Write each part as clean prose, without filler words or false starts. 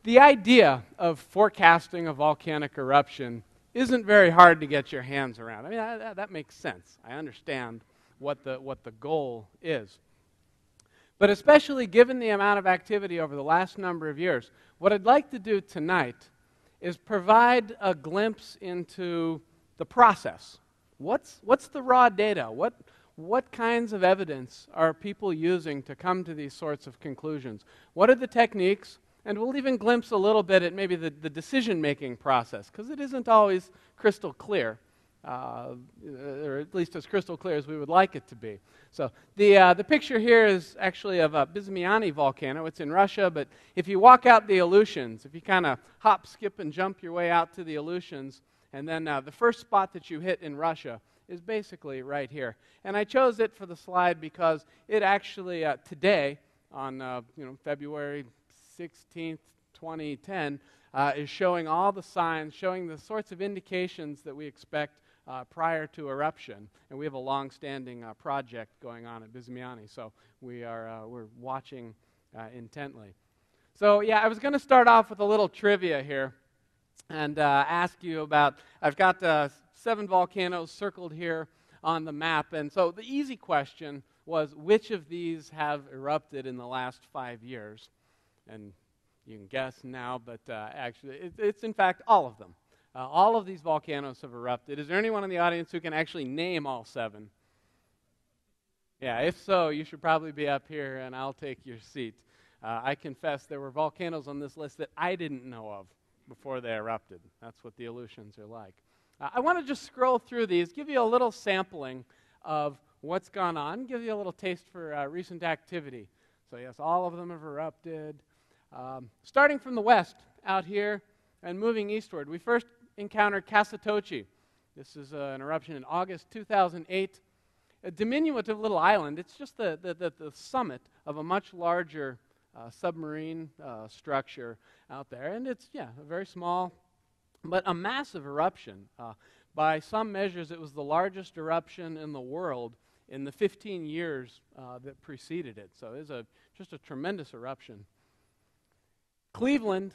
The idea of forecasting a volcanic eruption isn't very hard to get your hands around. I mean, that makes sense. I understand what the goal is. But especially given the amount of activity over the last number of years, what I'd like to do tonight is provide a glimpse into the process. What's the raw data? What kinds of evidence are people using to come to these sorts of conclusions? What are the techniques? And we'll even glimpse a little bit at maybe the decision-making process, because it isn't always crystal clear, or at least as crystal clear as we would like it to be. So the picture here is actually of a Bizmiani volcano. It's in Russia, but if you walk out the Aleutians, if you kind of hop, skip, and jump your way out to the Aleutians, and then the first spot that you hit in Russia is basically right here. And I chose it for the slide because it actually, today, on February 16th, 2010, is showing all the signs, showing the sorts of indications that we expect prior to eruption. And we have a long-standing project going on at Bizmiani, so we're watching intently. So yeah, I was going to start off with a little trivia here and ask you about, I've got 7 volcanoes circled here on the map, and so the easy question was, which of these have erupted in the last 5 years? And you can guess now, but actually, it's in fact all of them. All of these volcanoes have erupted. Is there anyone in the audience who can actually name all 7? Yeah, if so, you should probably be up here, and I'll take your seat. I confess there were volcanoes on this list that I didn't know of before they erupted. That's what the Aleutians are like. I want to just scroll through these, give you a little sampling of what's gone on, give you a little taste for recent activity. So yes, all of them have erupted. Starting from the west, out here, and moving eastward, we first encountered Kasatochi. This is an eruption in August 2008. A diminutive little island. It's just the summit of a much larger submarine structure out there. And it's, a very small, but a massive eruption. By some measures, it was the largest eruption in the world in the 15 years that preceded it. So it was just a tremendous eruption. Cleveland,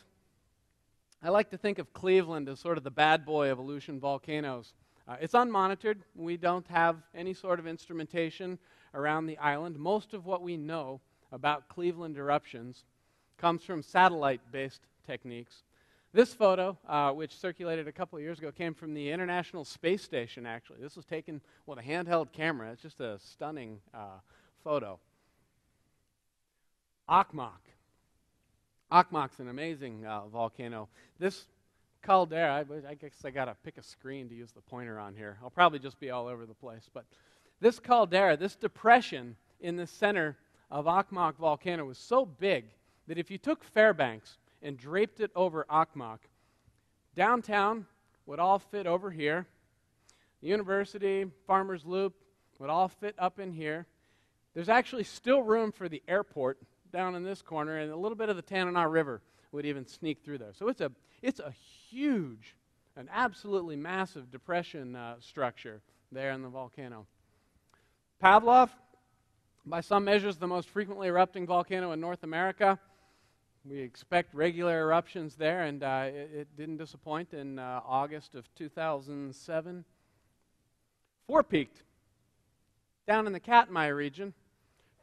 I like to think of Cleveland as sort of the bad boy of Aleutian volcanoes. It's unmonitored. We don't have any sort of instrumentation around the island. Most of what we know about Cleveland eruptions comes from satellite-based techniques. This photo, which circulated a couple of years ago, came from the International Space Station, actually. This was taken with a handheld camera. It's just a stunning photo. Okmok. Okmok's an amazing volcano. This caldera, I guess I got to pick a screen to use the pointer on here. I'll probably just be all over the place. But this caldera, this depression in the center of Okmok volcano was so big that if you took Fairbanks and draped it over Okmok, downtown would all fit over here. The university, Farmers Loop would all fit up in here. There's actually still room for the airport down in this corner, and a little bit of the Tanana River would even sneak through there. So it's a huge, an absolutely massive depression structure there in the volcano. Pavlov, by some measures, the most frequently erupting volcano in North America. We expect regular eruptions there, and it didn't disappoint in August of 2007. Four-peaked, down in the Katmai region.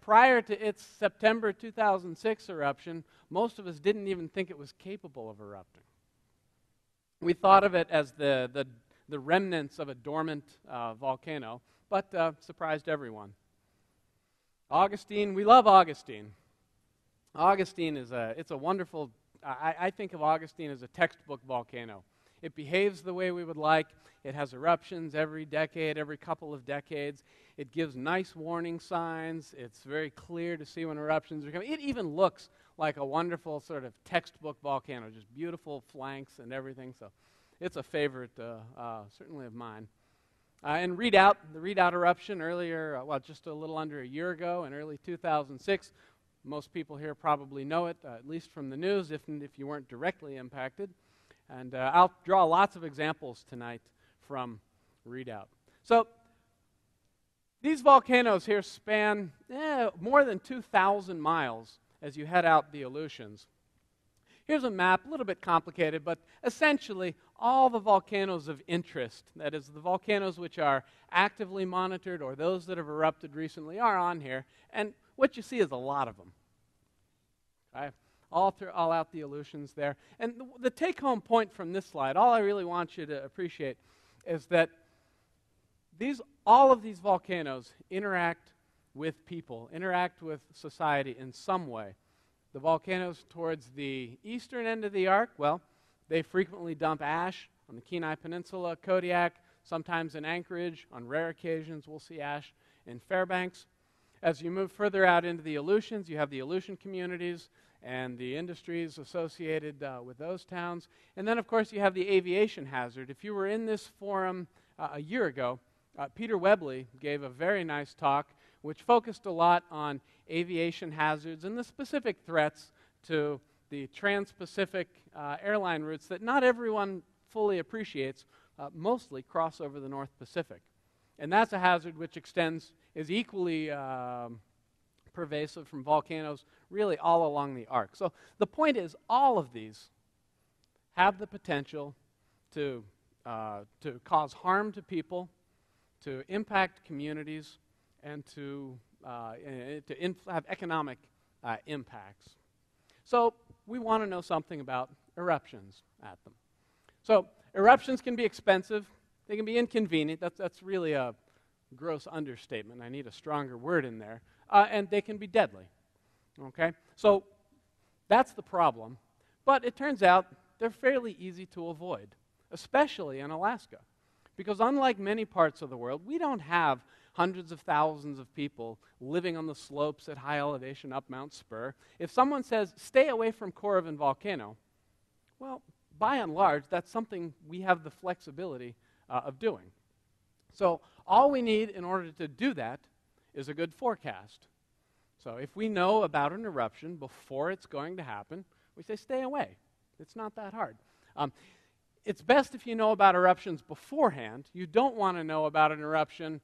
Prior to its September 2006 eruption, most of us didn't even think it was capable of erupting. We thought of it as the remnants of a dormant volcano, but surprised everyone. Augustine, we love Augustine. Augustine it's a wonderful, I think of Augustine as a textbook volcano. It behaves the way we would like. It has eruptions every decade, every couple of decades. It gives nice warning signs. It's very clear to see when eruptions are coming. It even looks like a wonderful sort of textbook volcano, just beautiful flanks and everything. So it's a favorite, certainly of mine. And the Redoubt eruption earlier, just a little under a year ago in early 2006. Most people here probably know it, at least from the news, if you weren't directly impacted. And I'll draw lots of examples tonight from Redoubt. So these volcanoes here span more than 2,000 miles as you head out the Aleutians. Here's a map, a little bit complicated, but essentially all the volcanoes of interest, that is, the volcanoes which are actively monitored or those that have erupted recently, are on here. And what you see is a lot of them. Okay? All out the Aleutians there. And the take-home point from this slide, all I really want you to appreciate, is that all of these volcanoes interact with people, interact with society in some way. The volcanoes towards the eastern end of the arc, well, they frequently dump ash on the Kenai Peninsula, Kodiak, sometimes in Anchorage. On rare occasions, we'll see ash in Fairbanks. As you move further out into the Aleutians, you have the Aleutian communities and the industries associated with those towns. And then, of course, you have the aviation hazard. If you were in this forum a year ago, Peter Webley gave a very nice talk which focused a lot on aviation hazards and the specific threats to the trans-Pacific airline routes that not everyone fully appreciates, mostly cross over the North Pacific. And that's a hazard which is equally pervasive from volcanoes really all along the arc. So the point is, all of these have the potential to cause harm to people, to impact communities, and to have economic impacts. So we want to know something about eruptions at them. So eruptions can be expensive. They can be inconvenient. That's really a gross understatement. I need a stronger word in there. And they can be deadly. Okay? So that's the problem. But it turns out they're fairly easy to avoid, especially in Alaska. Because unlike many parts of the world, we don't have hundreds of thousands of people living on the slopes at high elevation up Mount Spur. If someone says, stay away from Korovin Volcano, well, by and large, that's something we have the flexibility of doing. So all we need in order to do that is a good forecast. So if we know about an eruption before it's going to happen, we say stay away. It's not that hard. It's best if you know about eruptions beforehand. You don't want to know about an eruption,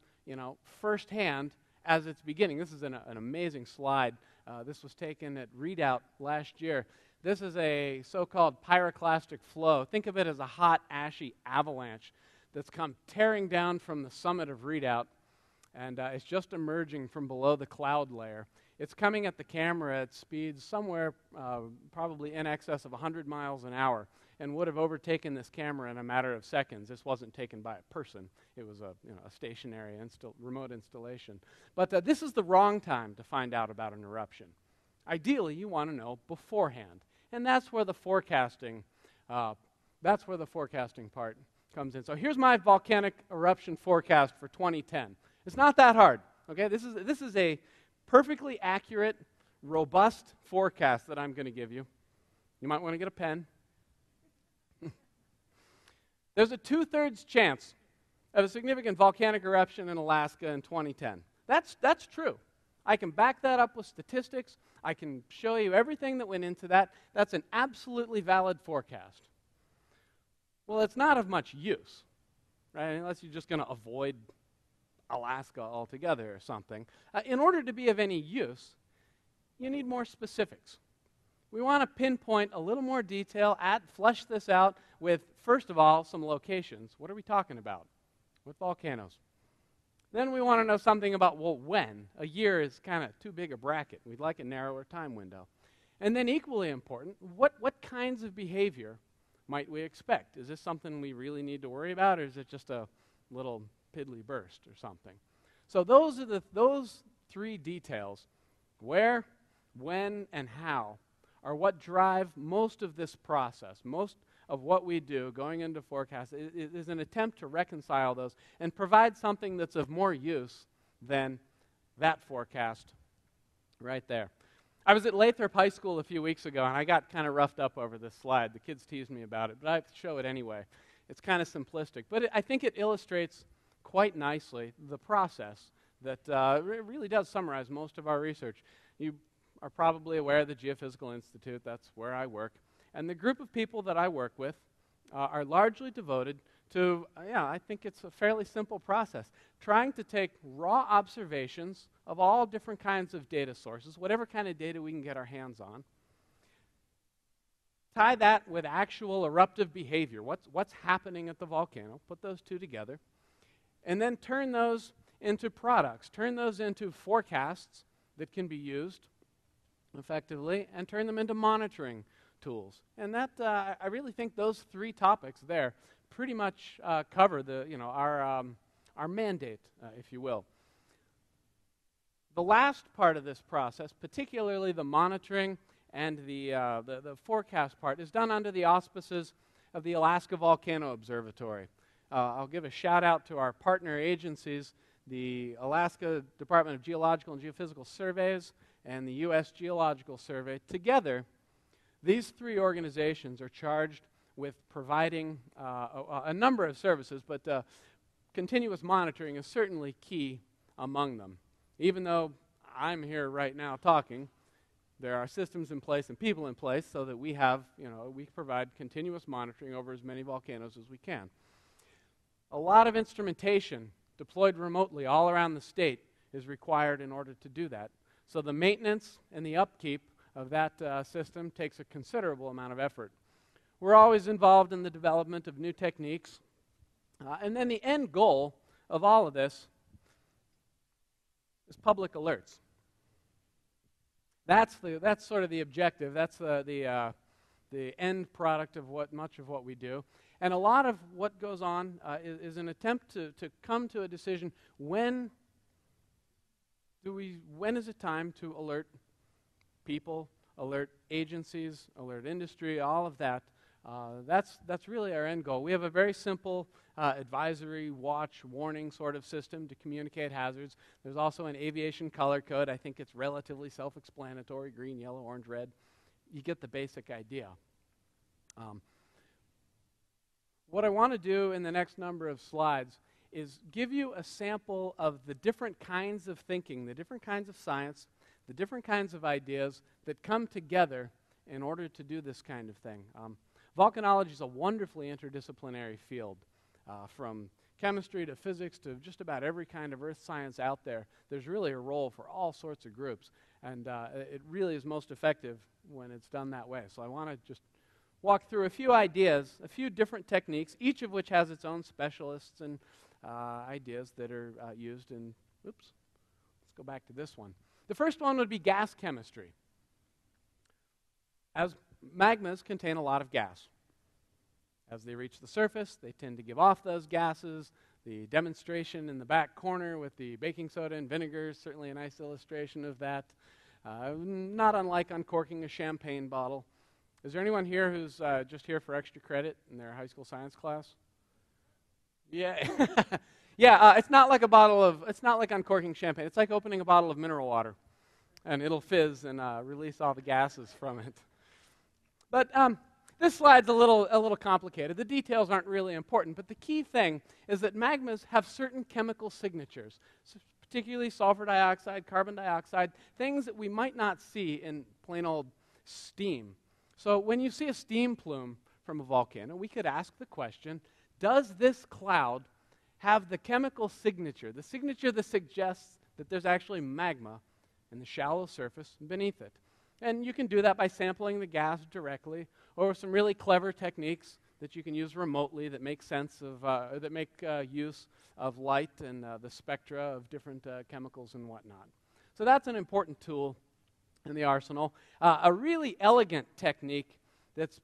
firsthand as it's beginning. This is an amazing slide. This was taken at Redoubt last year. This is a so-called pyroclastic flow. Think of it as a hot, ashy avalanche that's come tearing down from the summit of Redoubt, and it's just emerging from below the cloud layer. It's coming at the camera at speeds somewhere probably in excess of 100 miles an hour, and would have overtaken this camera in a matter of seconds. This wasn't taken by a person. It was a stationary remote installation. But this is the wrong time to find out about an eruption. Ideally, you want to know beforehand. And that's where the forecasting part comes in. So here's my volcanic eruption forecast for 2010. It's not that hard. Okay, this is a perfectly accurate, robust forecast that I'm going to give you. You might want to get a pen. There's a 2/3 chance of a significant volcanic eruption in Alaska in 2010. That's true. I can back that up with statistics. I can show you everything that went into that. That's an absolutely valid forecast. Well, it's not of much use, right? Unless you're just going to avoid Alaska altogether or something. In order to be of any use, you need more specifics. We want to pinpoint a little more detail, flesh this out with, first of all, some locations. What are we talking about? What volcanoes? Then we want to know something about, well, when. A year is kind of too big a bracket. We'd like a narrower time window. And then equally important, what kinds of behavior might we expect? Is this something we really need to worry about, or is it just a little piddly burst or something? So those are those three details, where, when, and how, are what drive most of this process. Most of what we do going into forecast is an attempt to reconcile those and provide something that's of more use than that forecast right there. I was at Lathrop High School a few weeks ago, and I got kind of roughed up over this slide. The kids teased me about it, but I have to show it anyway. It's kind of simplistic, but I think it illustrates quite nicely the process that really does summarize most of our research. You are probably aware of the Geophysical Institute. That's where I work. And the group of people that I work with are largely devoted to, I think it's a fairly simple process, trying to take raw observations of all different kinds of data sources, whatever kind of data we can get our hands on, tie that with actual eruptive behavior. What's happening at the volcano? Put those two together. And then turn those into products. Turn those into forecasts that can be used effectively, and turn them into monitoring tools. And that, I really think those three topics there pretty much cover our mandate, if you will. The last part of this process, particularly the monitoring and the forecast part, is done under the auspices of the Alaska Volcano Observatory. I'll give a shout out to our partner agencies, the Alaska Department of Geological and Geophysical Surveys and the U.S. Geological Survey. Together, these three organizations are charged with providing a number of services, but continuous monitoring is certainly key among them. Even though I'm here right now talking, there are systems in place and people in place so that we provide continuous monitoring over as many volcanoes as we can. A lot of instrumentation deployed remotely all around the state is required in order to do that. So the maintenance and the upkeep of that system takes a considerable amount of effort. We're always involved in the development of new techniques. And then the end goal of all of this is public alerts. That's sort of the objective. That's the end product of much of what we do. And a lot of what goes on is an attempt to come to a decision. When is it time to alert people, alert agencies, alert industry, all of that? That's really our end goal. We have a very simple advisory, watch, warning sort of system to communicate hazards. There's also an aviation color code. I think it's relatively self-explanatory: green, yellow, orange, red. You get the basic idea. What I want to do in the next number of slides is give you a sample of the different kinds of thinking, the different kinds of science, the different kinds of ideas that come together in order to do this kind of thing. Volcanology is a wonderfully interdisciplinary field. From chemistry to physics to just about every kind of earth science out there, there's really a role for all sorts of groups. And it really is most effective when it's done that way. So I want to just walk through a few ideas, a few different techniques, each of which has its own specialists and ideas that are used in, let's go back to this one. The first one would be gas chemistry. As magmas contain a lot of gas. As they reach the surface, they tend to give off those gases. The demonstration in the back corner with the baking soda and vinegar is certainly a nice illustration of that. Not unlike uncorking a champagne bottle. Is there anyone here who's just here for extra credit in their high school science class? Yeah. Yeah, it's not like uncorking champagne. It's like opening a bottle of mineral water, and it'll fizz and release all the gases from it. But this slide's a little complicated. The details aren't really important, but the key thing is that magmas have certain chemical signatures, particularly sulfur dioxide, carbon dioxide, things that we might not see in plain old steam. So when you see a steam plume from a volcano, we could ask the question, does this cloud have the chemical signature, the signature that suggests that there's actually magma in the shallow surface beneath it? And you can do that by sampling the gas directly, or some really clever techniques that you can use remotely that make sense of, that make use of light and the spectra of different chemicals and whatnot. So that's an important tool in the arsenal. A really elegant technique that's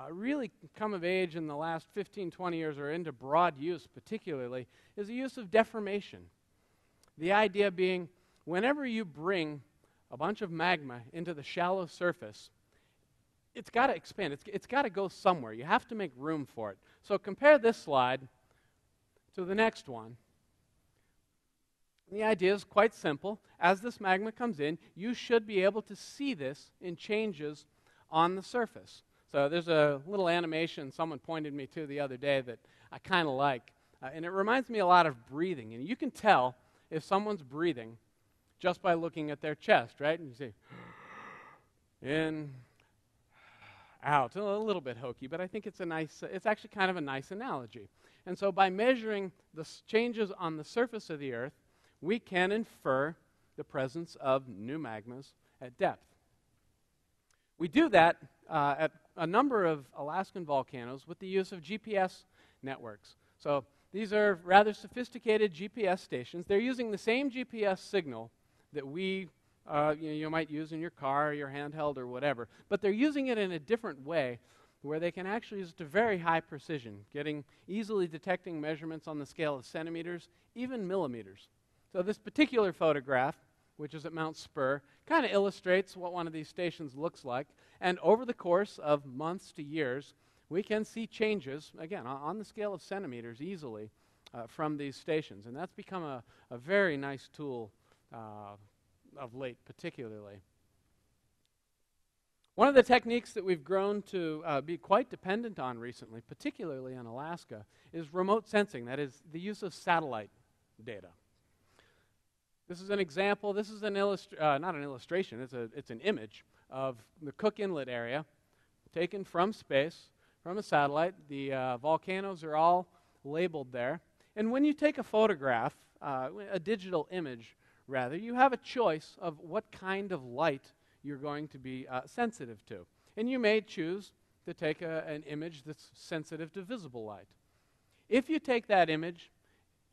really come of age in the last 15, 20 years, or into broad use particularly, is the use of deformation. The idea being, whenever you bring a bunch of magma into the shallow surface, it's got to expand. It's got to go somewhere. You have to make room for it. So compare this slide to the next one. The idea is quite simple. As this magma comes in, you should be able to see this in changes on the surface. So there's a little animation someone pointed me to the other day that I kind of like. And it reminds me a lot of breathing. And you can tell if someone's breathing just by looking at their chest, right? And you see, in, out. A little bit hokey, but I think it's actually kind of a nice analogy. And so by measuring the changes on the surface of the Earth, we can infer the presence of new magmas at depth. We do that at a number of Alaskan volcanoes with the use of GPS networks. So these are rather sophisticated GPS stations. They're using the same GPS signal that you might use in your car or your handheld or whatever, but they're using it in a different way where they can actually use it to very high precision, easily detecting measurements on the scale of centimeters, even millimeters. So this particular photograph, which is at Mount Spur, kind of illustrates what one of these stations looks like. And over the course of months to years, we can see changes, again, on the scale of centimeters easily from these stations. And that's become a very nice tool of late, particularly. One of the techniques that we've grown to be quite dependent on recently, particularly in Alaska, is remote sensing. That is the use of satellite data. This is an example. This is not an illustration. It's an image of the Cook Inlet area taken from space, from a satellite. The volcanoes are all labeled there. And when you take a photograph, a digital image rather, you have a choice of what kind of light you're going to be sensitive to. And you may choose to take an image that's sensitive to visible light. If you take that image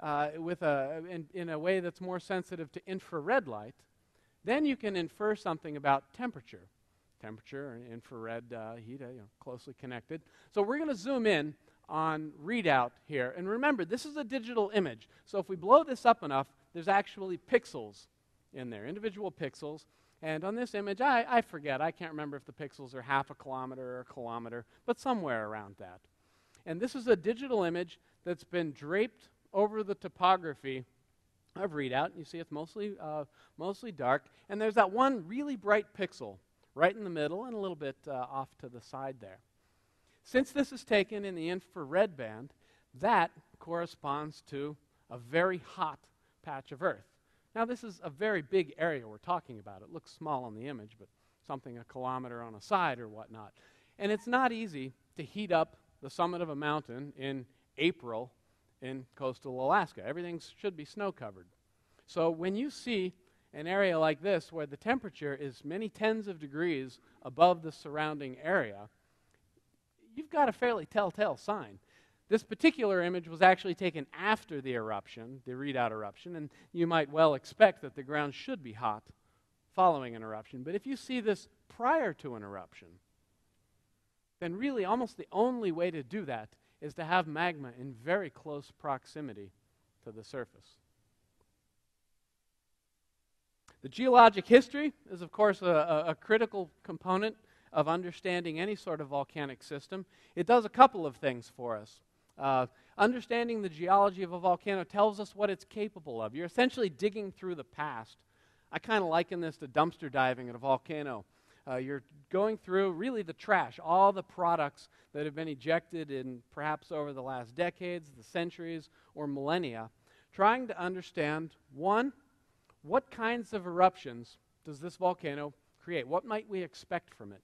in a way that's more sensitive to infrared light, then you can infer something about temperature. Temperature and infrared heat closely connected. So we're going to zoom in on readout here. And remember, this is a digital image. So if we blow this up enough, there's actually pixels in there, individual pixels. And on this image, I forget. I can't remember if the pixels are half a kilometer or a kilometer, but somewhere around that. And this is a digital image that's been draped over the topography of readout. You see it's mostly dark. And there's that one really bright pixel right in the middle and a little bit off to the side there. Since this is taken in the infrared band, that corresponds to a very hot patch of Earth. Now, this is a very big area we're talking about. It looks small on the image, but something a kilometer on a side or whatnot. And it's not easy to heat up the summit of a mountain in April in coastal Alaska. Everything should be snow-covered. So when you see an area like this where the temperature is many tens of degrees above the surrounding area, you've got a fairly telltale sign. This particular image was actually taken after the eruption, the readout eruption, and you might well expect that the ground should be hot following an eruption. But if you see this prior to an eruption, then really almost the only way to do that is to have magma in very close proximity to the surface. The geologic history is, of course, a critical component of understanding any sort of volcanic system. It does a couple of things for us. Understanding the geology of a volcano tells us what it's capable of. You're essentially digging through the past. I kind of liken this to dumpster diving at a volcano. You're going through really the trash, all the products that have been ejected in perhaps over the last decades, the centuries, or millennia, trying to understand, one, what kinds of eruptions does this volcano create? What might we expect from it?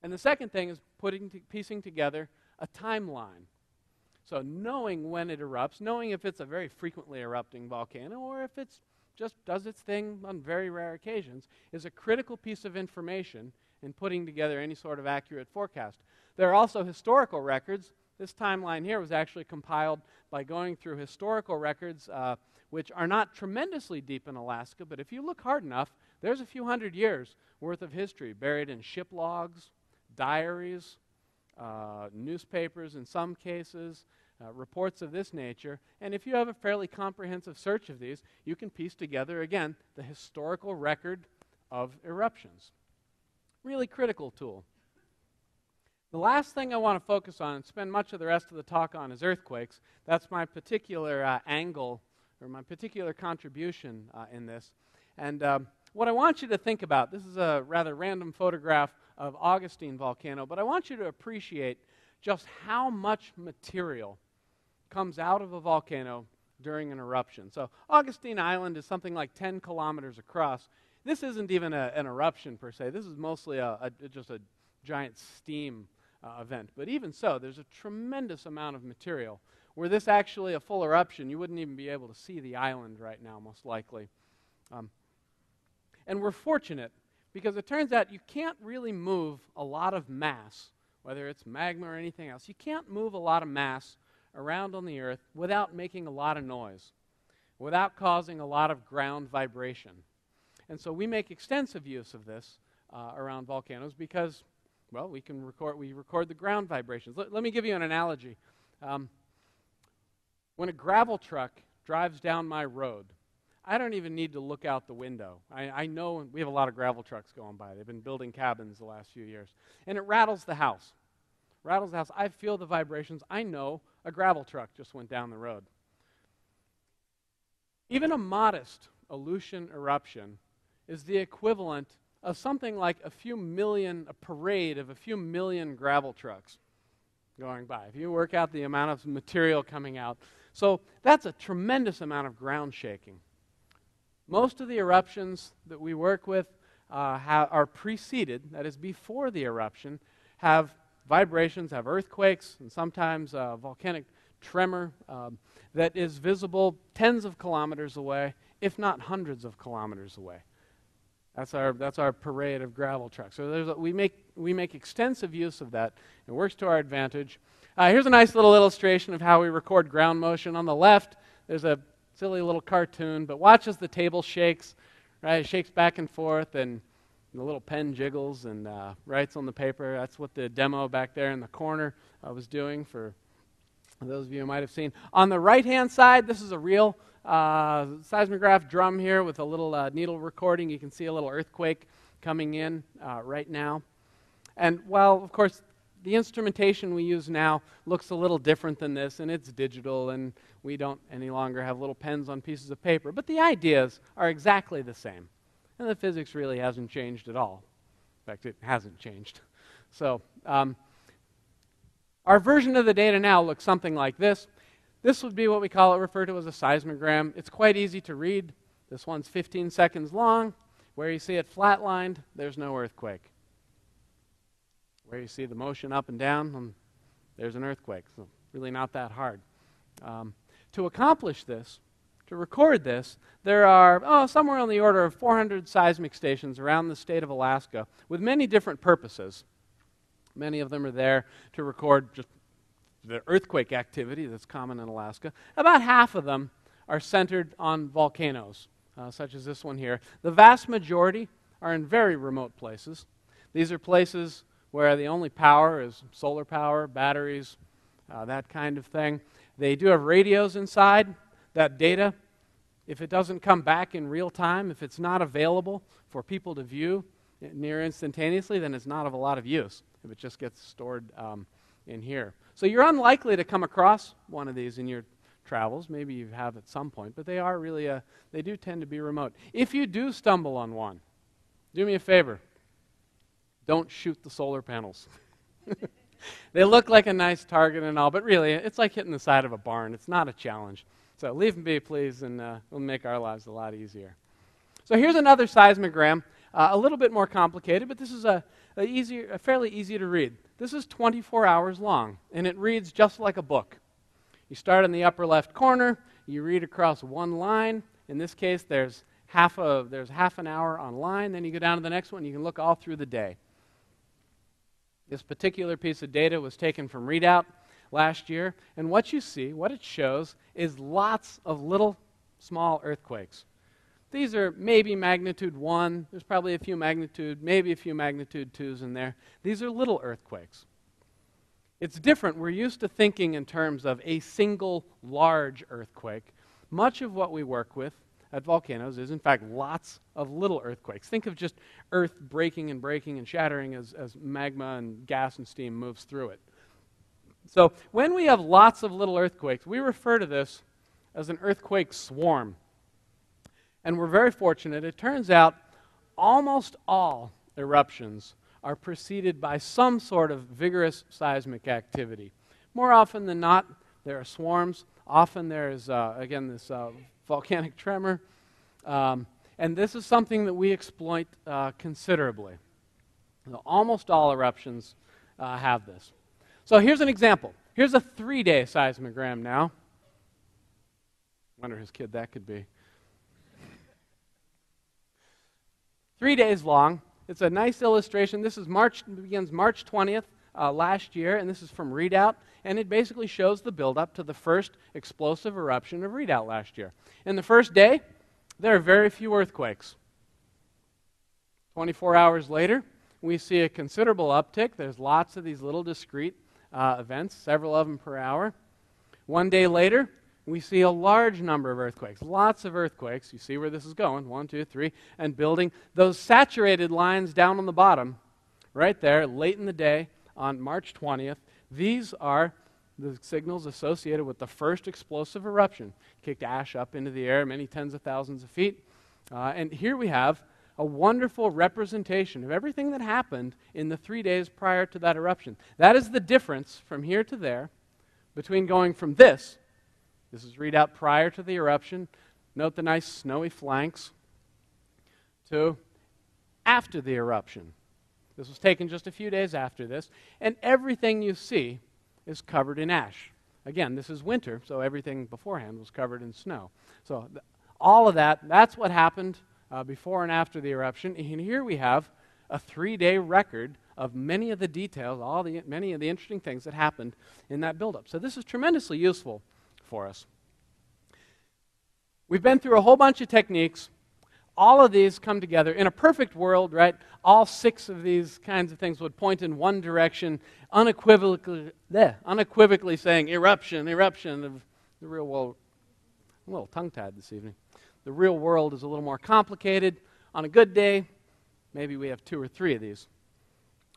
And the second thing is piecing together a timeline. So knowing when it erupts, knowing if it's a very frequently erupting volcano or if it's just does its thing on very rare occasions, is a critical piece of information in putting together any sort of accurate forecast. There are also historical records. This timeline here was actually compiled by going through historical records which are not tremendously deep in Alaska, but if you look hard enough, there's a few hundred years worth of history buried in ship logs, diaries, newspapers in some cases, reports of this nature. And if you have a fairly comprehensive search of these, you can piece together, again, the historical record of eruptions. Really critical tool. The last thing I want to focus on and spend much of the rest of the talk on is earthquakes. That's my particular angle or my particular contribution in this. And what I want you to think about, this is a rather random photograph of Augustine volcano, but I want you to appreciate just how much material comes out of a volcano during an eruption. So Augustine Island is something like 10 kilometers across. This isn't even an eruption per se. This is mostly just a giant steam event. But even so, there's a tremendous amount of material. Were this actually a full eruption, you wouldn't even be able to see the island right now, most likely. And we're fortunate because it turns out you can't really move a lot of mass, whether it's magma or anything else. You can't move a lot of mass around on the Earth without making a lot of noise, without causing a lot of ground vibration. And so we make extensive use of this around volcanoes because, well, we record the ground vibrations. Let me give you an analogy. When a gravel truck drives down my road, I don't even need to look out the window. I know we have a lot of gravel trucks going by. They've been building cabins the last few years. And it rattles the house. I feel the vibrations. I know a gravel truck just went down the road. Even a modest Aleutian eruption is the equivalent of something like a parade of a few million gravel trucks going by. If you work out the amount of material coming out. So that's a tremendous amount of ground shaking. Most of the eruptions that we work with are preceded, that is before the eruption, have vibrations, have earthquakes, and sometimes volcanic tremor that is visible tens of kilometers away, if not hundreds of kilometers away. That's our parade of gravel trucks. So we make extensive use of that. It works to our advantage. Here's a nice little illustration of how we record ground motion. On the left, there's a silly little cartoon, but watch as the table shakes. Right, it shakes back and forth, and the little pen jiggles and writes on the paper. That's what the demo back there in the corner was doing for those of you who might have seen. On the right-hand side, this is a real seismograph drum here with a little needle recording. You can see a little earthquake coming in right now. And while, of course, the instrumentation we use now looks a little different than this, and it's digital, and we don't any longer have little pens on pieces of paper, but the ideas are exactly the same. And the physics really hasn't changed at all. In fact, it hasn't changed. So our version of the data now looks something like this. This would be what we refer to as a seismogram. It's quite easy to read. This one's 15 seconds long. Where you see it flatlined, there's no earthquake. Where you see the motion up and down, there's an earthquake. So really not that hard. To accomplish this, to record this, there are somewhere on the order of 400 seismic stations around the state of Alaska with many different purposes. Many of them are there to record just the earthquake activity that's common in Alaska. About half of them are centered on volcanoes, such as this one here. The vast majority are in very remote places. These are places where the only power is solar power, batteries, that kind of thing. They do have radios inside. That data, if it doesn't come back in real time, if it's not available for people to view near instantaneously, then it's not of a lot of use if it just gets stored in here. So you're unlikely to come across one of these in your travels. Maybe you have at some point, but they do tend to be remote. If you do stumble on one, do me a favor. Don't shoot the solar panels. They look like a nice target and all, but really, it's like hitting the side of a barn. It's not a challenge. So leave them be, please, and we'll make our lives a lot easier. So here's another seismogram, a little bit more complicated, but this is fairly easy to read. This is 24 hours long, and it reads just like a book. You start in the upper left corner, you read across one line. In this case, there's half an hour online. Then you go down to the next one, you can look all through the day. This particular piece of data was taken from Readout last year, and what it shows, is lots of little, small earthquakes. These are maybe magnitude 1. There's probably maybe a few magnitude 2s in there. These are little earthquakes. It's different. We're used to thinking in terms of a single large earthquake. Much of what we work with at volcanoes is, in fact, lots of little earthquakes. Think of just earth breaking and shattering as magma and gas and steam moves through it. So when we have lots of little earthquakes, we refer to this as an earthquake swarm. And we're very fortunate. It turns out almost all eruptions are preceded by some sort of vigorous seismic activity. More often than not, there are swarms. Often there is, this volcanic tremor. And this is something that we exploit considerably. So almost all eruptions have this. So here's an example. Here's a 3-day seismogram now. Wonder whose kid that could be. 3 days long. It's a nice illustration. This is begins March 20th last year, and this is from Redoubt, and it basically shows the buildup to the first explosive eruption of Redoubt last year. In the first day, there are very few earthquakes. 24 hours later, we see a considerable uptick. There's lots of these little discrete events, several of them per hour. One day later, we see a large number of earthquakes, lots of earthquakes. You see where this is going, 1, 2, 3, and building. Those saturated lines down on the bottom, right there, late in the day on March 20th, these are the signals associated with the first explosive eruption. Kicked ash up into the air many tens of thousands of feet. And here we have a wonderful representation of everything that happened in the 3 days prior to that eruption. That is the difference from here to there between going from this is Redoubt prior to the eruption, note the nice snowy flanks, to after the eruption. This was taken just a few days after this, and everything you see is covered in ash. Again, this is winter, so everything beforehand was covered in snow. So all of that's what happened before and after the eruption. And here we have a 3-day record of many of the details, many of the interesting things that happened in that buildup. So this is tremendously useful for us. We've been through a whole bunch of techniques. All of these come together. In a perfect world, right, all 6 of these kinds of things would point in one direction, unequivocally saying eruption of the real world. I'm a little tongue-tied this evening. The real world is a little more complicated. On a good day, maybe we have 2 or 3 of these.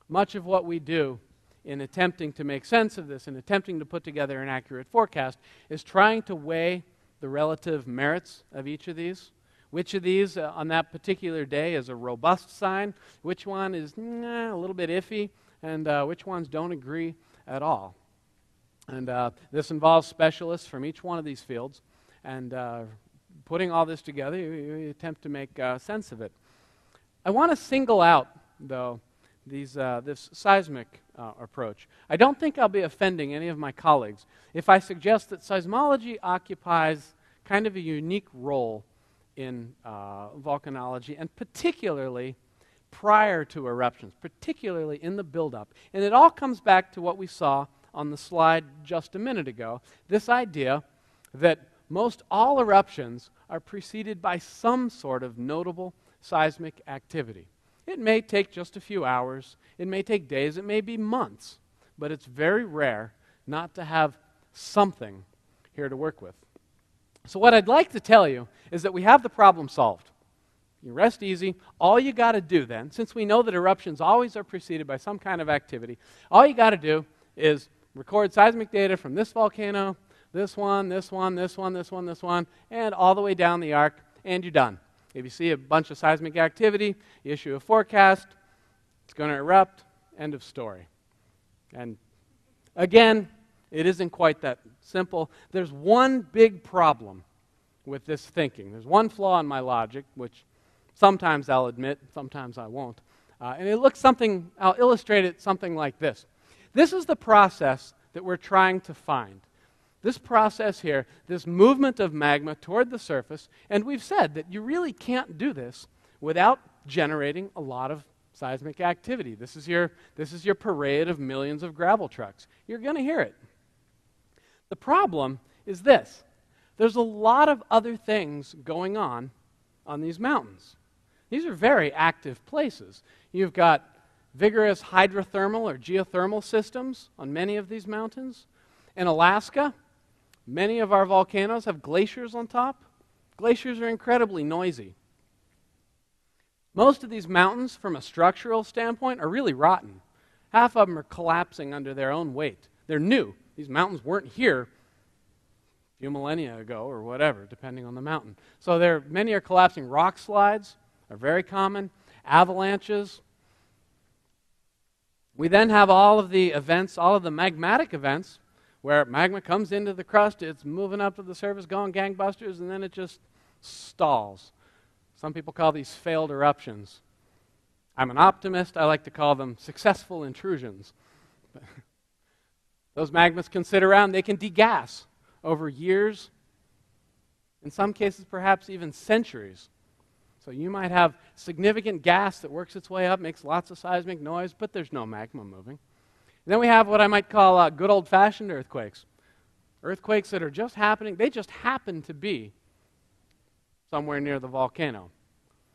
Much of what we do in attempting to make sense of this and attempting to put together an accurate forecast is trying to weigh the relative merits of each of these. Which of these on that particular day is a robust sign, which one is a little bit iffy, and which ones don't agree at all. And this involves specialists from each one of these fields, and putting all this together, you attempt to make sense of it. I want to single out, though, this seismic approach. I don't think I'll be offending any of my colleagues if I suggest that seismology occupies kind of a unique role in volcanology, and particularly prior to eruptions, particularly in the buildup. And it all comes back to what we saw on the slide just a minute ago, this idea that most all eruptions are preceded by some sort of notable seismic activity. It may take just a few hours, it may take days, it may be months, but it's very rare not to have something here to work with. So what I'd like to tell you is that we have the problem solved. You rest easy. All you got to do then, since we know that eruptions always are preceded by some kind of activity, all you got to do is record seismic data from this volcano, this one, this one, this one, this one, this one, and all the way down the arc, and you're done. If you see a bunch of seismic activity, you issue a forecast, it's going to erupt, end of story. And again, it isn't quite that simple. There's one big problem with this thinking. There's one flaw in my logic, which sometimes I'll admit, sometimes I won't. And I'll illustrate it something like this. This is the process that we're trying to find. This process here, this movement of magma toward the surface, and we've said that you really can't do this without generating a lot of seismic activity. This is your parade of millions of gravel trucks. You're going to hear it. The problem is this. There's a lot of other things going on these mountains. These are very active places. You've got vigorous hydrothermal or geothermal systems on many of these mountains. In Alaska, many of our volcanoes have glaciers on top. Glaciers are incredibly noisy. Most of these mountains, from a structural standpoint, are really rotten. Half of them are collapsing under their own weight. They're new. These mountains weren't here a few millennia ago or whatever, depending on the mountain. So many are collapsing. Rock slides are very common. Avalanches. We then have all of the events, all of the magmatic events, where magma comes into the crust, it's moving up to the surface, going gangbusters, and then it just stalls. Some people call these failed eruptions. I'm an optimist. I like to call them successful intrusions. Those magmas can sit around. They can degas over years, in some cases perhaps even centuries. So you might have significant gas that works its way up, makes lots of seismic noise, but there's no magma moving. And then we have what I might call good old-fashioned earthquakes. Earthquakes that are just happening, they just happen to be somewhere near the volcano.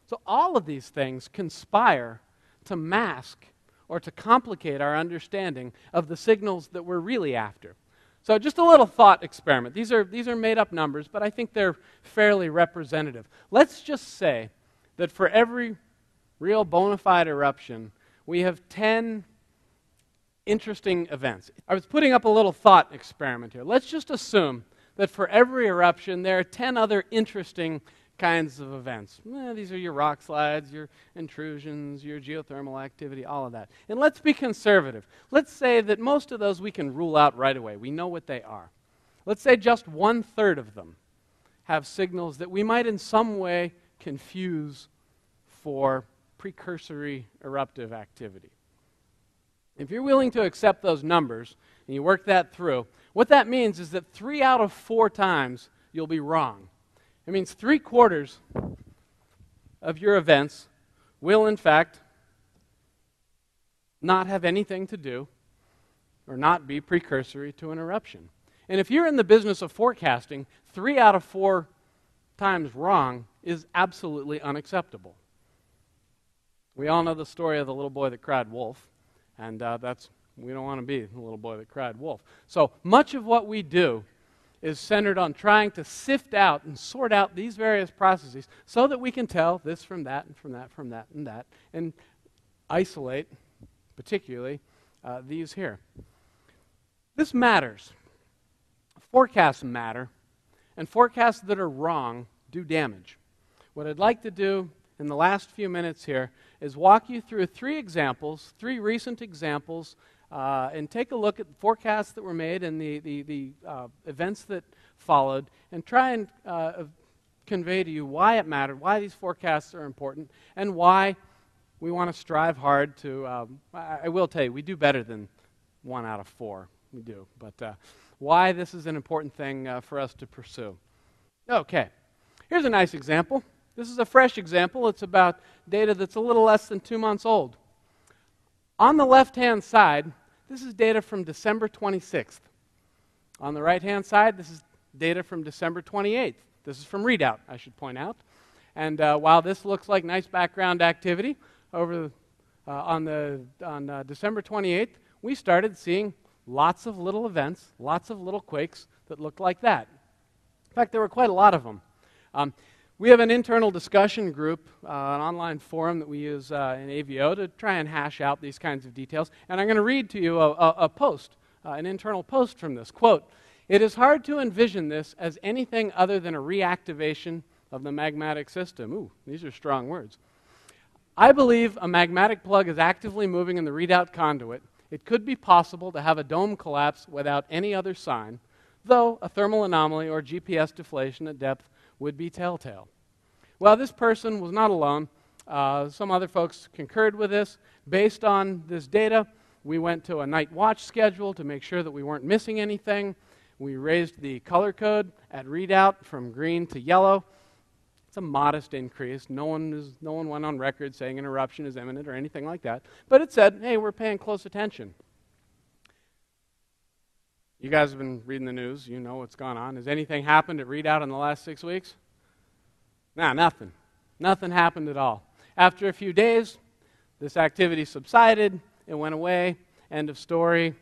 So all of these things conspire to mask or to complicate our understanding of the signals that we're really after. So just a little thought experiment. These are made-up numbers, but I think they're fairly representative. Let's just say that for every real bona fide eruption, we have 10 interesting events. I was putting up a little thought experiment here. Let's just assume that for every eruption, there are 10 other interesting kinds of events. These are your rock slides, your intrusions, your geothermal activity, all of that. And let's be conservative. Let's say that most of those we can rule out right away. We know what they are. Let's say just 1/3 of them have signals that we might in some way confuse for precursory eruptive activity. If you're willing to accept those numbers and you work that through, what that means is that 3 out of 4 times you'll be wrong. It means 3/4 of your events will, in fact, not have anything to do or not be precursory to an eruption. And if you're in the business of forecasting, 3 out of 4 times wrong is absolutely unacceptable. We all know the story of the little boy that cried wolf, and we don't want to be the little boy that cried wolf. So much of what we do is centered on trying to sift out and sort out these various processes so that we can tell this from that and from that, from that and that, and isolate, particularly, these here. This matters. Forecasts matter, and forecasts that are wrong do damage. What I'd like to do in the last few minutes here is walk you through 3 recent examples, and take a look at the forecasts that were made and the events that followed, and try and convey to you why it mattered, why these forecasts are important, and why we want to strive hard to, I will tell you, we do better than 1 out of 4, we do, but why this is an important thing for us to pursue. Okay, here's a nice example. This is a fresh example. It's about data that's a little less than 2 months old. On the left-hand side, this is data from December 26th. On the right-hand side, this is data from December 28th. This is from readout, I should point out. And while this looks like nice background activity, on December 28th, we started seeing lots of little events, lots of little quakes that looked like that. In fact, there were quite a lot of them. We have an internal discussion group, an online forum that we use in AVO to try and hash out these kinds of details. And I'm going to read to you a post, an internal post from this. Quote, "It is hard to envision this as anything other than a reactivation of the magmatic system." Ooh, these are strong words. "I believe a magmatic plug is actively moving in the readout conduit. It could be possible to have a dome collapse without any other sign, though a thermal anomaly or GPS deflation at depth would be telltale." Well, this person was not alone. Some other folks concurred with this. Based on this data, we went to a night watch schedule to make sure that we weren't missing anything. We raised the color code at readout from green to yellow. It's a modest increase. No one went on record saying an eruption is imminent or anything like that. But it said, hey, we're paying close attention. You guys have been reading the news. You know what's gone on. Has anything happened at readout in the last 6 weeks? Nah, nothing. Nothing happened at all. After a few days, this activity subsided. It went away. End of story.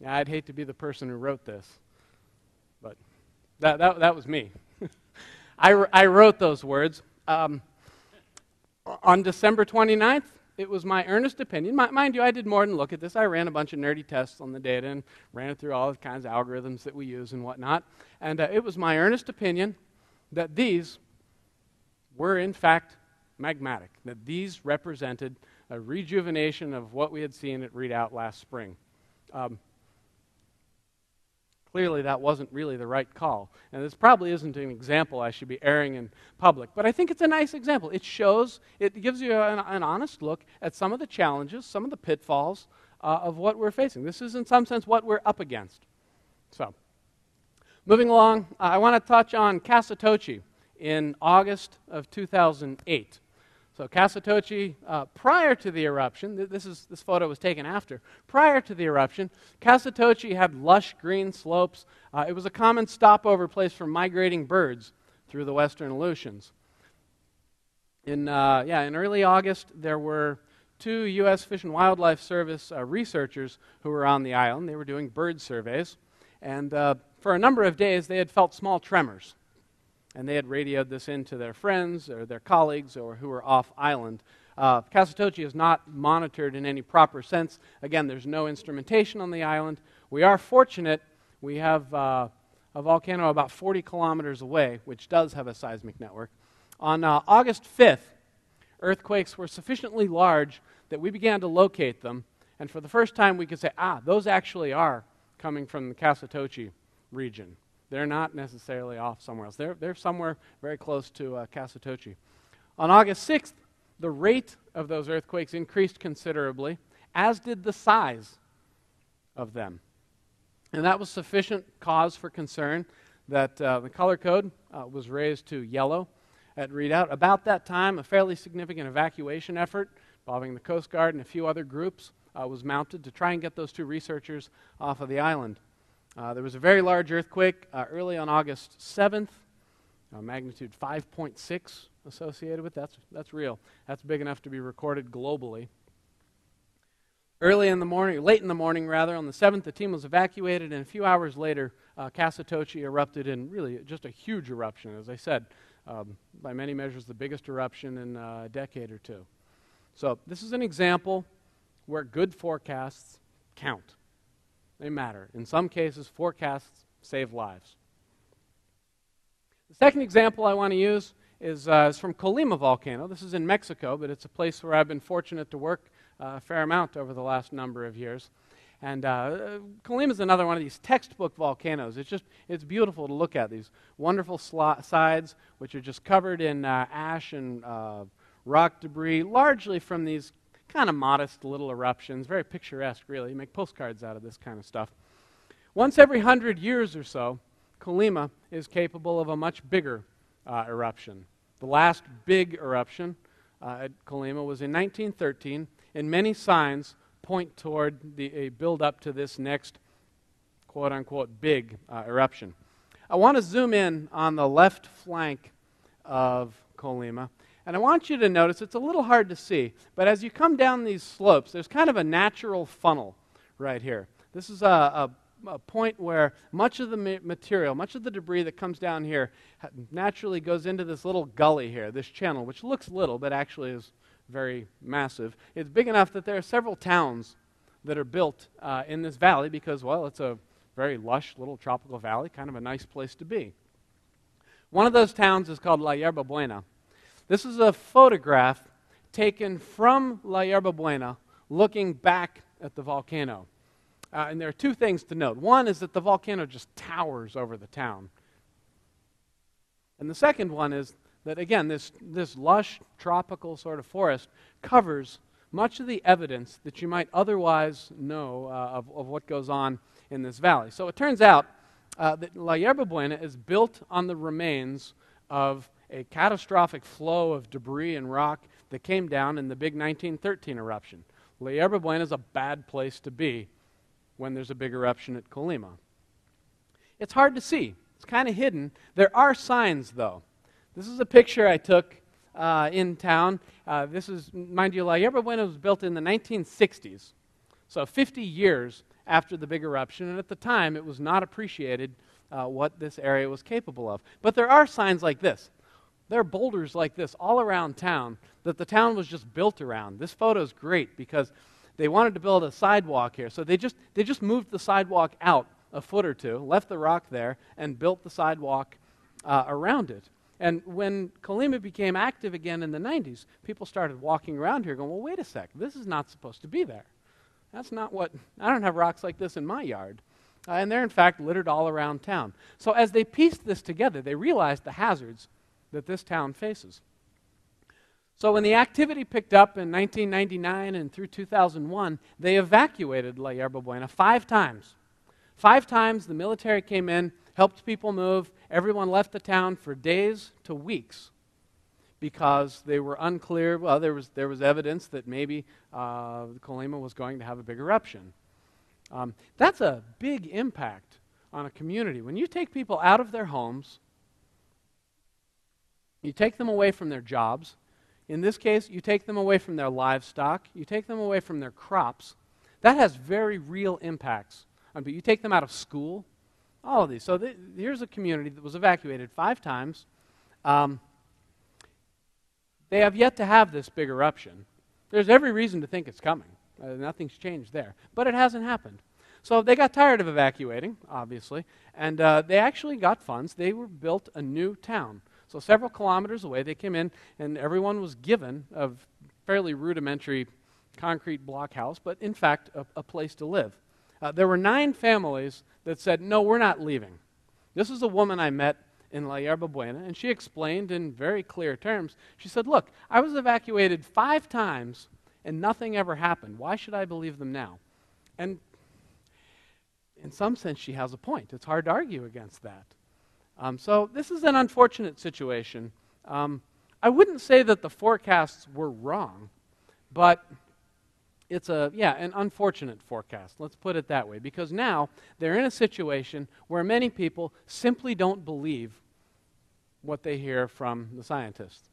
Yeah, I'd hate to be the person who wrote this, but that was me. I wrote those words. On December 29th, it was my earnest opinion. Mind you, I did more than look at this. I ran a bunch of nerdy tests on the data and ran it through all the kinds of algorithms that we use and whatnot. And it was my earnest opinion that these were, in fact, magmatic, that these represented a rejuvenation of what we had seen at readout last spring. Clearly, that wasn't really the right call. And this probably isn't an example I should be airing in public, but I think it's a nice example. It gives you an honest look at some of the challenges, some of the pitfalls of what we're facing. This is, in some sense, what we're up against. So, moving along, I want to touch on Kasatochi in August of 2008. So Casatoche, prior to the eruption, this photo was taken after. Prior to the eruption, Casatoche had lush green slopes. It was a common stopover place for migrating birds through the western Aleutians. In early August, there were 2 U.S. Fish and Wildlife Service researchers who were on the island. They were doing bird surveys. And for a number of days, they had felt small tremors. And they had radioed this in to their friends or their colleagues or who were off island. Casatoche is not monitored in any proper sense. Again, there's no instrumentation on the island. We are fortunate. We have a volcano about 40 kilometers away, which does have a seismic network. On August 5th, earthquakes were sufficiently large that we began to locate them. And for the first time, we could say, those actually are coming from the Casatoche region. They're not necessarily off somewhere else. They're somewhere very close to Casatoche. On August 6th, the rate of those earthquakes increased considerably, as did the size of them. And that was sufficient cause for concern that the color code was raised to yellow at readout. About that time, a fairly significant evacuation effort involving the Coast Guard and a few other groups was mounted to try and get those 2 researchers off of the island. There was a very large earthquake early on August 7th, magnitude 5.6 associated with that. That's real. That's big enough to be recorded globally. Late in the morning, on the 7th, the team was evacuated, and a few hours later, Casatoche erupted in really just a huge eruption. As I said, by many measures, the biggest eruption in a decade or 2. So this is an example where good forecasts count. They matter. In some cases, forecasts save lives. The second example I want to use is from Colima volcano. This is in Mexico, but it's a place where I've been fortunate to work a fair amount over the last number of years. And Colima is another one of these textbook volcanoes. It's beautiful to look at, these wonderful sides, which are just covered in ash and rock debris, largely from these kind of modest little eruptions, very picturesque, really. You make postcards out of this kind of stuff. Once every 100 years or so, Colima is capable of a much bigger eruption. The last big eruption at Colima was in 1913, and many signs point toward a build-up to this next quote-unquote big eruption. I want to zoom in on the left flank of Colima. And I want you to notice, it's a little hard to see, but as you come down these slopes, there's kind of a natural funnel right here. This is a point where much of the material, much of the debris that comes down here naturally goes into this little gully here, this channel, which looks little, but actually is very massive. It's big enough that there are several towns that are built in this valley because, well, it's a very lush little tropical valley, kind of a nice place to be. One of those towns is called La Yerbabuena. This is a photograph taken from La Yerbabuena looking back at the volcano. And there are 2 things to note. One is that the volcano just towers over the town. And the second one is that, again, this lush tropical sort of forest covers much of the evidence that you might otherwise know of what goes on in this valley. So it turns out that La Yerbabuena is built on the remains of a catastrophic flow of debris and rock that came down in the big 1913 eruption. La Yerbabuena is a bad place to be when there's a big eruption at Colima. It's hard to see. It's kind of hidden. There are signs, though. This is a picture I took in town. This is, mind you, La Yerbabuena was built in the 1960s, so 50 years after the big eruption, and at the time it was not appreciated what this area was capable of. But there are signs like this. There are boulders like this all around town that the town was just built around. This photo is great because they wanted to build a sidewalk here. So they just moved the sidewalk out a foot or 2, left the rock there, and built the sidewalk around it. And when Colima became active again in the 90s, people started walking around here going, well, wait a sec, this is not supposed to be there. That's not what, I don't have rocks like this in my yard. And they're in fact littered all around town. So as they pieced this together, they realized the hazards that this town faces. So when the activity picked up in 1999 and through 2001, they evacuated La Yerbabuena 5 times 5 times the military came in, helped people move. Everyone left the town for days to weeks because they were unclear. Well, there was evidence that maybe Colima was going to have a big eruption. That's a big impact on a community. When you take people out of their homes, you take them away from their jobs. In this case, you take them away from their livestock. You take them away from their crops. That has very real impacts. But you take them out of school, all of these. So here's a community that was evacuated 5 times. They have yet to have this big eruption. There's every reason to think it's coming. Nothing's changed there. But it hasn't happened. So they got tired of evacuating, obviously, and they actually got funds. They built a new town. So several kilometers away, they came in, and everyone was given a fairly rudimentary concrete block house, but in fact, a place to live. There were 9 families that said, no, we're not leaving. This is a woman I met in Yerbabuena, and she explained in very clear terms. She said, look, I was evacuated 5 times, and nothing ever happened. Why should I believe them now? And in some sense, she has a point. It's hard to argue against that. So this is an unfortunate situation. I wouldn't say that the forecasts were wrong, but it's an unfortunate forecast. Let's put it that way. Because now they're in a situation where many people simply don't believe what they hear from the scientists.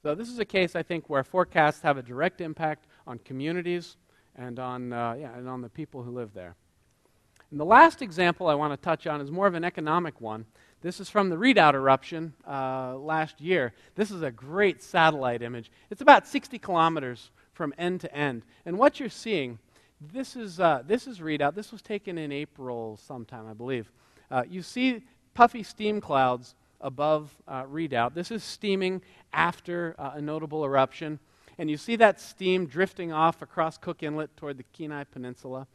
So this is a case, I think, where forecasts have a direct impact on communities and on the people who live there. And the last example I want to touch on is more of an economic one. This is from the Redoubt eruption last year. This is a great satellite image. It's about 60 kilometers from end to end. And what you're seeing, this is Redoubt. This was taken in April sometime, I believe. You see puffy steam clouds above Redoubt. This is steaming after a notable eruption. And you see that steam drifting off across Cook Inlet toward the Kenai Peninsula.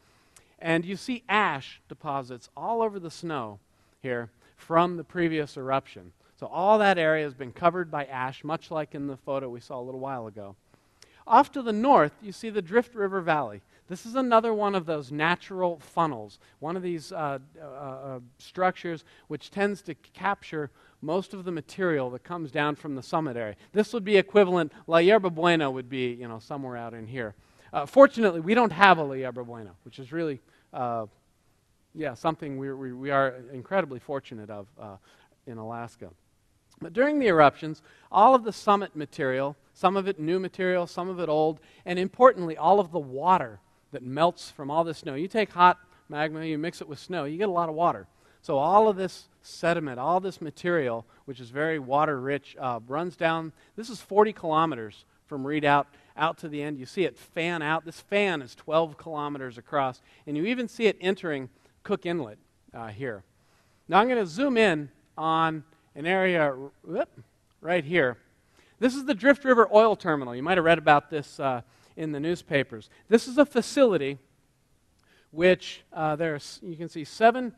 And you see ash deposits all over the snow here from the previous eruption. So all that area has been covered by ash, much like in the photo we saw a little while ago. Off to the north, you see the Drift River Valley. This is another one of those natural funnels, one of these structures which tends to capture most of the material that comes down from the summit area. This would be equivalent, La Yerbabuena would be, somewhere out in here. Fortunately, we don't have a La Yerbabuena, which is really, something we are incredibly fortunate of in Alaska. But during the eruptions, all of the summit material, some of it new material, some of it old, and importantly, all of the water that melts from all this snow. You take hot magma, you mix it with snow, you get a lot of water. So all of this sediment, all this material, which is very water-rich, runs down. This is 40 kilometers from Redoubt out to the end. You see it fan out. This fan is 12 kilometers across, and you even see it entering Cook Inlet here. Now I'm going to zoom in on an area right here. This is the Drift River Oil Terminal. You might have read about this in the newspapers. This is a facility which you can see 7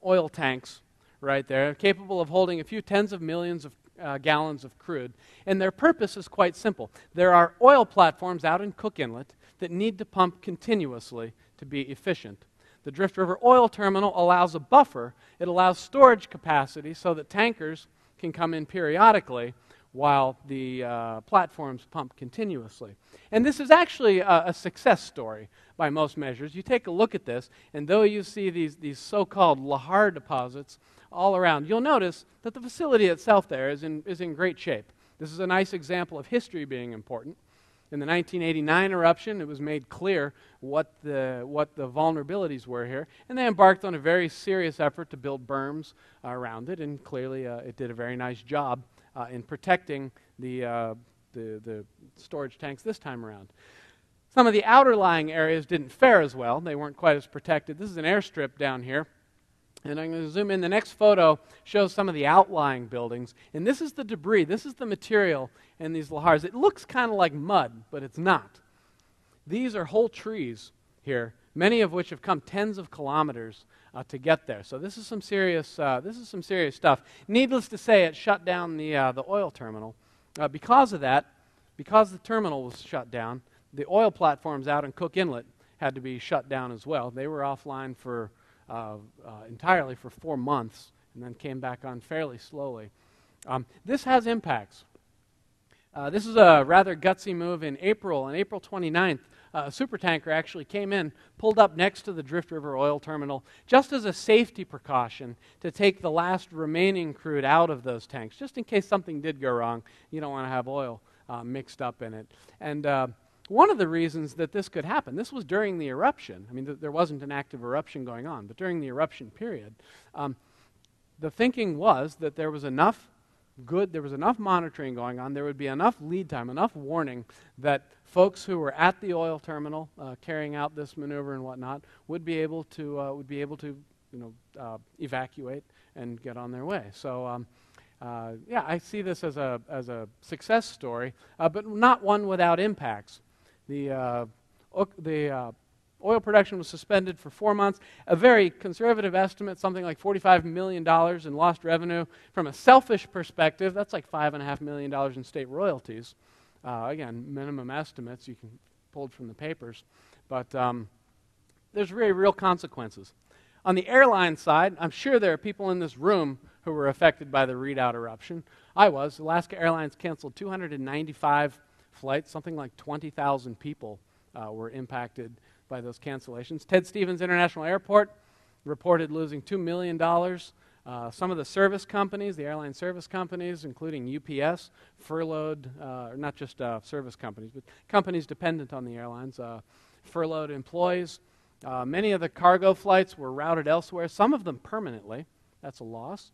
oil tanks right there, capable of holding a few tens of millions of gallons of crude. And their purpose is quite simple. There are oil platforms out in Cook Inlet that need to pump continuously to be efficient. The Drift River Oil Terminal allows a buffer. It allows storage capacity so that tankers can come in periodically while the platforms pump continuously. And this is actually a success story by most measures. You take a look at this, and though you see these so-called lahar deposits all around, you'll notice that the facility itself there is in great shape. This is a nice example of history being important. In the 1989 eruption, it was made clear what the vulnerabilities were here, and they embarked on a very serious effort to build berms around it, and clearly it did a very nice job in protecting the storage tanks this time around. Some of the outer lying areas didn't fare as well. They weren't quite as protected. This is an airstrip down here. And I'm going to zoom in. The next photo shows some of the outlying buildings. And this is the debris. This is the material in these lahars. It looks kind of like mud, but it's not. These are whole trees here, many of which have come tens of kilometers to get there. So this is some serious stuff. Needless to say, it shut down the oil terminal. Because of that, because the terminal was shut down, the oil platforms out in Cook Inlet had to be shut down as well. They were offline for entirely for 4 months and then came back on fairly slowly. This has impacts. This is a rather gutsy move in April. On April 29th, a supertanker actually came in, pulled up next to the Drift River oil terminal, just as a safety precaution to take the last remaining crude out of those tanks, just in case something did go wrong. You don't want to have oil mixed up in it. And one of the reasons that this could happen, this was during the eruption. I mean, there wasn't an active eruption going on, but during the eruption period, the thinking was that there was enough monitoring going on, there would be enough lead time, enough warning that folks who were at the oil terminal carrying out this maneuver and whatnot would be able to evacuate and get on their way. So yeah, I see this as a success story, but not one without impacts. The oil production was suspended for 4 months. A very conservative estimate, something like $45 million in lost revenue. From a selfish perspective, that's like $5.5 million in state royalties. Again, minimum estimates, you can pulled from the papers. But there's very real consequences. On the airline side, I'm sure there are people in this room who were affected by the Redoubt eruption. I was. Alaska Airlines canceled 295 flights. Something like 20,000 people were impacted by those cancellations. Ted Stevens International Airport reported losing $2 million. Some of the service companies, the airline service companies, including UPS, furloughed, not just service companies, but companies dependent on the airlines, furloughed employees. Many of the cargo flights were routed elsewhere, some of them permanently. That's a loss.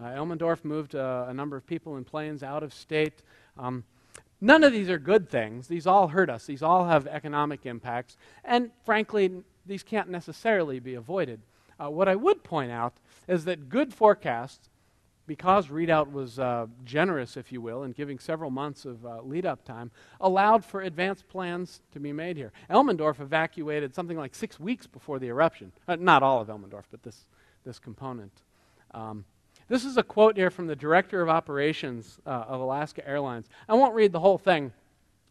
Elmendorf moved a number of people in planes out of state. None of these are good things. These all hurt us. These all have economic impacts. And frankly, these can't necessarily be avoided. What I would point out is that good forecasts, because Redoubt was generous, if you will, in giving several months of lead-up time, allowed for advanced plans to be made here. Elmendorf evacuated something like 6 weeks before the eruption. Not all of Elmendorf, but this component. This is a quote here from the Director of Operations of Alaska Airlines. I won't read the whole thing,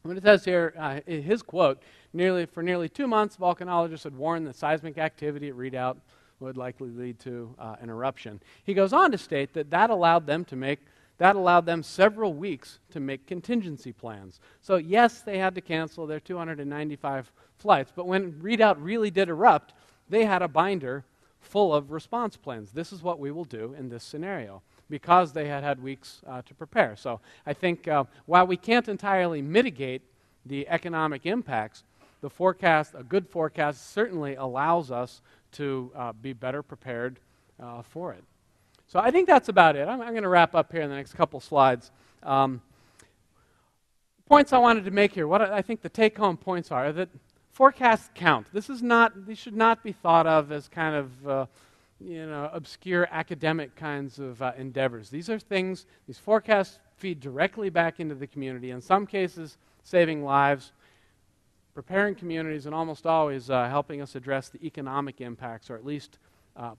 but it says here, his quote, for nearly 2 months, volcanologists had warned that seismic activity at Redoubt would likely lead to an eruption. He goes on to state that allowed them several weeks to make contingency plans. So yes, they had to cancel their 295 flights, but when Redoubt really did erupt, they had a binder full of response plans. This is what we will do in this scenario, because they had weeks to prepare. So I think while we can't entirely mitigate the economic impacts, a good forecast certainly allows us to be better prepared for it. So I think that's about it. I'm going to wrap up here in the next couple slides. Points I wanted to make here, what I think the take-home points are that forecasts count. These should not be thought of as kind of obscure academic kinds of endeavors. These forecasts feed directly back into the community, in some cases saving lives, preparing communities, and almost always helping us address the economic impacts, or at least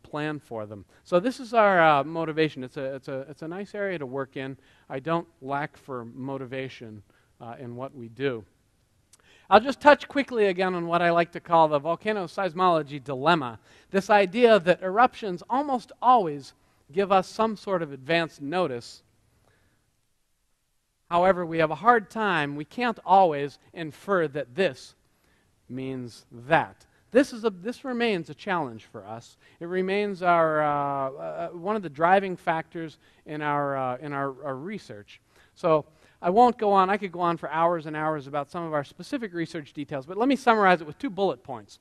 plan for them. So this is our motivation. It's a nice area to work in. I don't lack for motivation in what we do. I'll just touch quickly again on what I like to call the volcanoseismology dilemma. This idea that eruptions almost always give us some sort of advance notice. However, we have a hard time, we can't always infer that this means that. This remains a challenge for us. It remains our one of the driving factors in our research. So I won't go on. I could go on for hours and hours about some of our specific research details, but let me summarize it with 2 bullet points.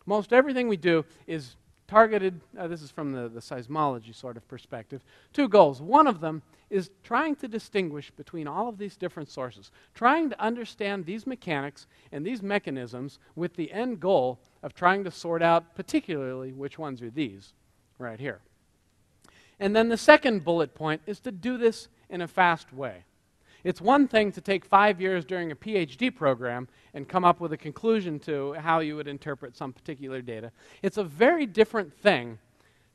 Most everything we do is targeted, this is from the seismology sort of perspective, 2 goals. One of them is trying to distinguish between all of these different sources, trying to understand these mechanics and these mechanisms with the end goal of trying to sort out particularly which ones are these right here. And then the second bullet point is to do this in a fast way. It's one thing to take 5 years during a PhD program and come up with a conclusion to how you would interpret some particular data. It's a very different thing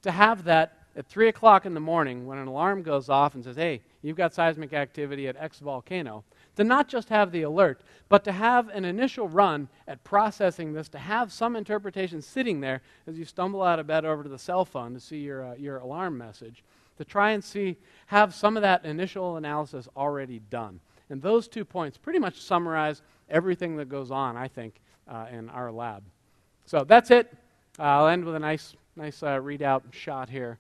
to have that at 3 o'clock in the morning when an alarm goes off and says, hey, you've got seismic activity at X volcano, to not just have the alert, but to have an initial run at processing this, to have some interpretation sitting there as you stumble out of bed over to the cell phone to see your alarm message, to try and have some of that initial analysis already done. And those 2 points pretty much summarize everything that goes on, I think, in our lab. So that's it. I'll end with a nice readout shot here.